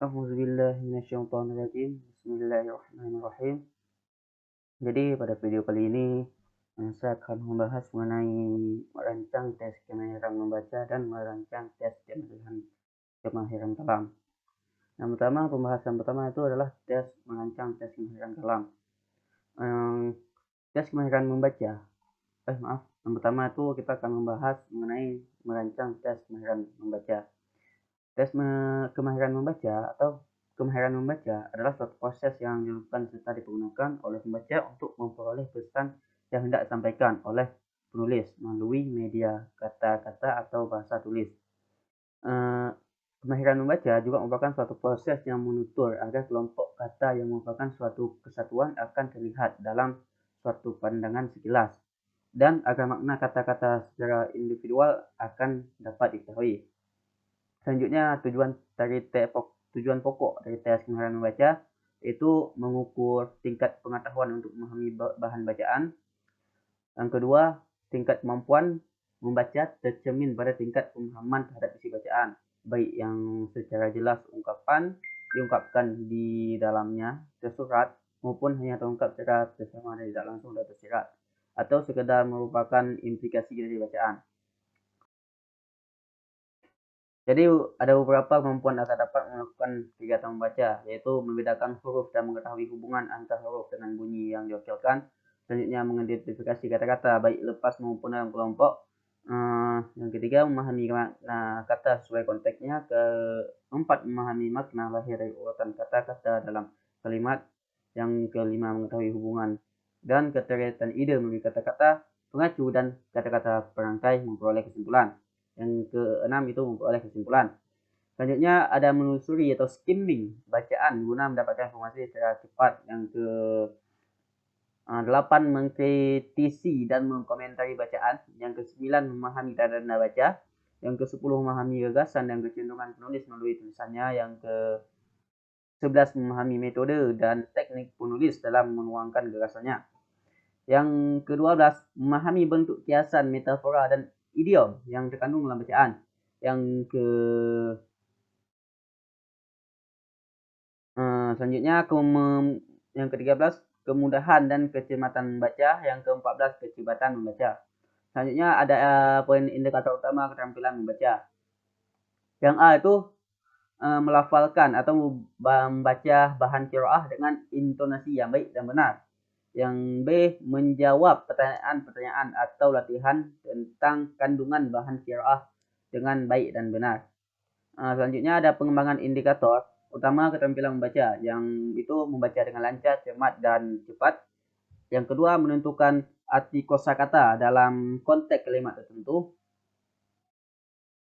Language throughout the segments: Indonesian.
A'udzubillahiminasyaitonirrajim. Bismillahirrahmanirrahim. Jadi pada video kali ini saya akan membahas mengenai merancang tes kemahiran membaca dan merancang tes kemahiran kalam. Yang pertama, pembahasan pertama itu adalah merancang tes kemahiran kalam. Tes kemahiran membaca. Yang pertama itu kita akan membahas mengenai merancang tes kemahiran membaca. Kemahiran membaca atau kemahiran membaca adalah suatu proses yang dilakukan serta dipergunakan oleh pembaca untuk memperoleh pesan yang hendak disampaikan oleh penulis melalui media kata-kata atau bahasa tulis. Kemahiran membaca juga merupakan suatu proses yang menutur agar kelompok kata yang merupakan suatu kesatuan akan terlihat dalam suatu pandangan sekilas dan agar makna kata-kata secara individual akan dapat diketahui. Selanjutnya, tujuan pokok dari tes kemahiran membaca yaitu mengukur tingkat pengetahuan untuk memahami bahan bacaan. Yang kedua, tingkat kemampuan membaca tercermin pada tingkat pemahaman terhadap isi bacaan, baik yang secara jelas diungkapkan di dalamnya tersurat maupun hanya terungkap secara tersama dan tidak langsung dan tersirat, atau sekedar merupakan implikasi dari bacaan. Jadi ada beberapa kemampuan agar dapat melakukan kegiatan membaca, yaitu membedakan huruf dan mengetahui hubungan antara huruf dengan bunyi yang diwakilkan. Selanjutnya, mengidentifikasi kata-kata baik lepas maupun dalam kelompok. Yang ketiga, memahami makna kata sesuai konteksnya. Keempat, memahami makna lahir dari urutan kata-kata dalam kalimat. Yang kelima, mengetahui hubungan dan keterkaitan ide melalui kata-kata pengacu dan kata-kata perangkai memperoleh kesimpulan. Yang keenam itu memperoleh kesimpulan. Selanjutnya ada menelusuri atau skimming bacaan guna mendapatkan informasi secara cepat. Yang ke-8 mengkritisi dan mengkomentari bacaan. Yang ke-9 memahami tanda-tanda baca. Yang ke-10 memahami gagasan dan kecenderungan penulis melalui tulisannya. Yang ke-11 memahami metode dan teknik penulis dalam menuangkan gagasannya. Yang ke-12 memahami bentuk kiasan, metafora dan idiom yang terkandung dalam bacaan. Selanjutnya yang ke-13 kemudahan dan kecermatan membaca. Yang ke-14 kecerdasan membaca. Selanjutnya ada poin indikator utama keterampilan membaca. Yang A itu melafalkan atau membaca bahan qiraah dengan intonasi yang baik dan benar. Yang B, menjawab pertanyaan-pertanyaan atau latihan tentang kandungan bahan qiraah dengan baik dan benar. Selanjutnya ada pengembangan indikator utama keterampilan membaca, yang itu membaca dengan lancar, cermat, dan cepat. Yang kedua, menentukan arti kosakata dalam konteks kalimat tertentu.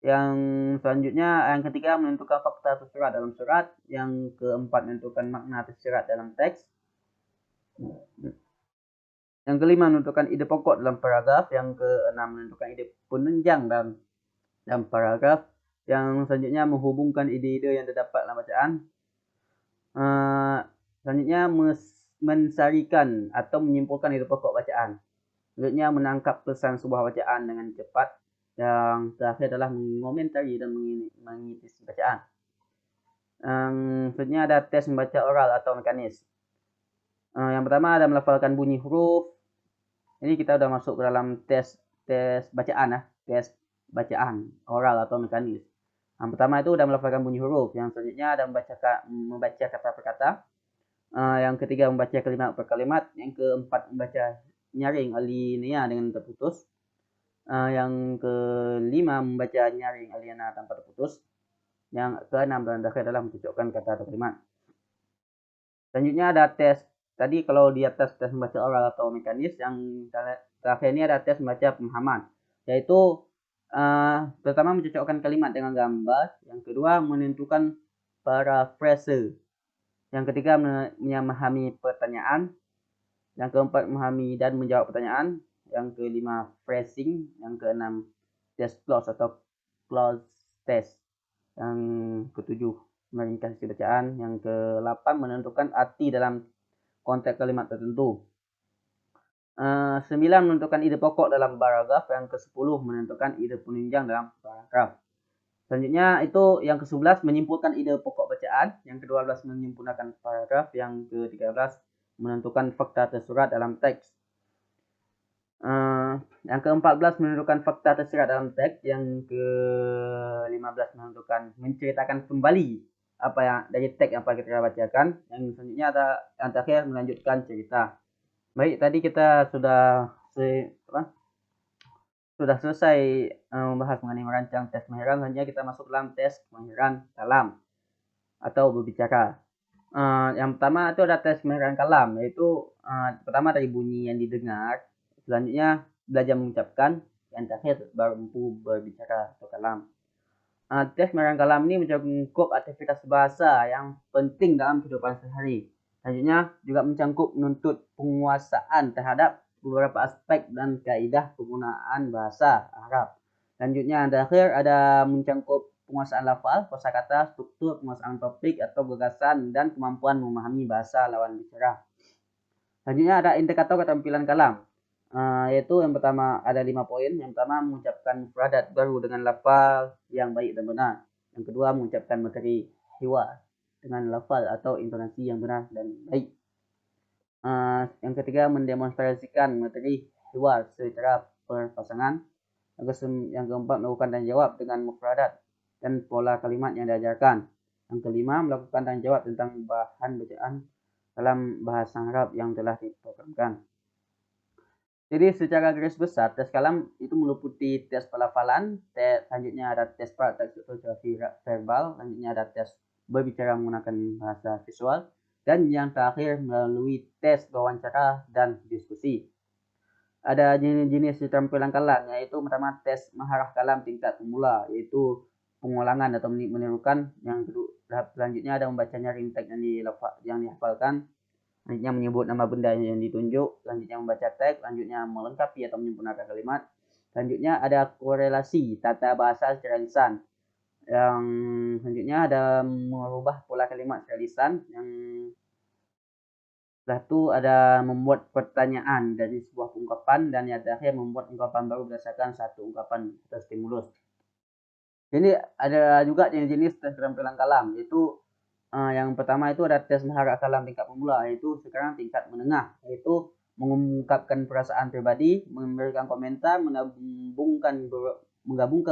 Yang selanjutnya, yang ketiga, menentukan fakta tersirat dalam surat. Yang keempat, menentukan makna tersirat dalam teks. Yang kelima, menentukan ide pokok dalam paragraf. Yang keenam, menentukan ide penunjang dalam paragraf. Yang selanjutnya, menghubungkan ide-ide yang terdapat dalam bacaan. Selanjutnya, mensarikan atau menyimpulkan ide pokok bacaan. Selanjutnya, menangkap pesan sebuah bacaan dengan cepat. Yang terakhir adalah mengomentari dan mengisi bacaan. Selanjutnya ada tes membaca oral atau mekanis. Yang pertama ada melafalkan bunyi huruf. Ini kita udah masuk ke dalam tes bacaan tes bacaan oral atau mekanis. Yang pertama itu udah melafalkan bunyi huruf. Yang selanjutnya ada membaca kata per kata. Yang ketiga membaca kalimat per kalimat. Yang keempat membaca nyaring alinea dengan terputus. Yang kelima membaca nyaring alinea tanpa terputus. Yang keenam dan terakhir adalah mencocokkan kata atau kalimat. Selanjutnya ada tes. Tadi kalau di atas tes membaca oral atau mekanis, yang terakhir ini ada tes membaca pemahaman, yaitu pertama mencocokkan kalimat dengan gambar, yang kedua menentukan parafrase, yang ketiga memahami pertanyaan, yang keempat memahami dan menjawab pertanyaan, yang kelima phrasing, yang keenam test clause atau clause test, yang ketujuh meringkas isi bacaan, yang ke-8 menentukan arti dalam konteks kalimat tertentu. 9 menentukan ide pokok dalam paragraf, yang ke-10 menentukan ide penunjang dalam paragraf. Selanjutnya itu yang ke-11 menyimpulkan ide pokok bacaan, yang ke-12 menyempurnakan paragraf, yang ke-13 menentukan fakta tersurat dalam teks. Yang ke-14 menentukan fakta tersirat dalam teks, yang ke-15 menentukan menceritakan kembali apa yang dari teks yang kita bacakan, yang selanjutnya ada yang terakhir melanjutkan cerita. Baik, tadi kita sudah selesai membahas mengenai merancang tes kemahiran. Selanjutnya kita masuk dalam tes kemahiran kalam atau berbicara. Yang pertama itu ada tes kemahiran kalam, yaitu pertama dari bunyi yang didengar, selanjutnya belajar mengucapkan, yang terakhir baru mampu berbicara atau kalam. Tes kemahiran kalam ini mencakup aktivitas bahasa yang penting dalam kehidupan sehari. Selanjutnya juga mencangkup menuntut penguasaan terhadap beberapa aspek dan kaidah penggunaan bahasa Arab. Selanjutnya yang terakhir ada mencangkup penguasaan lafal, kosakata, struktur, penguasaan topik atau gagasan, dan kemampuan memahami bahasa lawan bicara. Selanjutnya ada indikator keterampilan kalam, yaitu yang pertama ada 5 poin. Yang pertama mengucapkan mufradat baru dengan lafal yang baik dan benar. Yang kedua mengucapkan materi hiwar dengan lafal atau intonasi yang benar dan baik. Yang ketiga mendemonstrasikan materi hiwar secara berpasangan. Yang keempat melakukan tanya jawab dengan mufradat dan pola kalimat yang diajarkan. Yang kelima melakukan tanya jawab tentang bahan bacaan dalam bahasa Arab yang telah diprogramkan. Jadi secara garis besar tes kalam itu meliputi tes pelafalan, selanjutnya ada tes praktek ortografi verbal, selanjutnya ada tes berbicara menggunakan bahasa visual, dan yang terakhir melalui tes wawancara dan diskusi. Ada jenis-jenis keterampilan kalam, yaitu pertama tes maharah kalam tingkat pemula, yaitu pengulangan atau menirukan. Yang kedua, selanjutnya ada membaca nyaring teks yang dihafalkan, selanjutnya menyebut nama benda yang ditunjuk, selanjutnya membaca teks, selanjutnya melengkapi atau menyempurnakan kalimat. Selanjutnya ada korelasi tata bahasa secara lisan. Yang selanjutnya ada merubah pola kalimat secara lisan. Yang setelah itu ada membuat pertanyaan dari sebuah ungkapan, dan yang terakhir membuat ungkapan baru berdasarkan satu ungkapan atau stimulus. Jadi ada juga jenis-jenis tes keterampilan kalam, yaitu yang pertama itu ada tes maharah kalam tingkat pemula, yaitu sekarang tingkat menengah, yaitu mengungkapkan perasaan pribadi, memberikan komentar, menggabungkan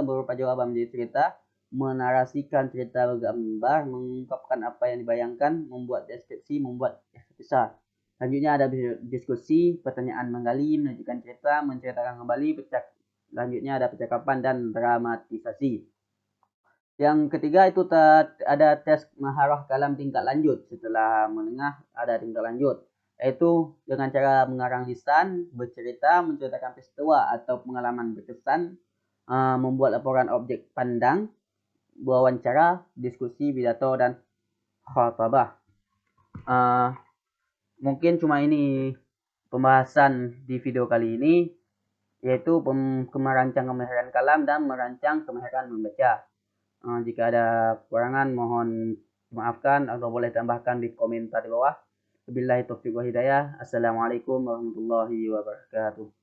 beberapa jawaban menjadi cerita, menarasikan cerita bergambar, mengungkapkan apa yang dibayangkan, membuat deskripsi, membuat kisah. Selanjutnya ada diskusi, pertanyaan menggali, menunjukkan cerita, menceritakan kembali, selanjutnya ada percakapan dan dramatisasi. Yang ketiga itu ada tes maharah kalam tingkat lanjut. Setelah menengah ada tingkat lanjut, yaitu dengan cara mengarang lisan, bercerita, menceritakan peristiwa atau pengalaman berkesan, membuat laporan objek pandang, wawancara, diskusi, pidato, dan khatabah. Mungkin cuma ini pembahasan di video kali ini, yaitu merancang kemahiran kalam dan merancang kemahiran membaca. Jika ada kekurangan mohon maafkan atau boleh tambahkan di komentar di bawah. Wabillahi taufiq wa hidayah. Assalamualaikum warahmatullahi wabarakatuh.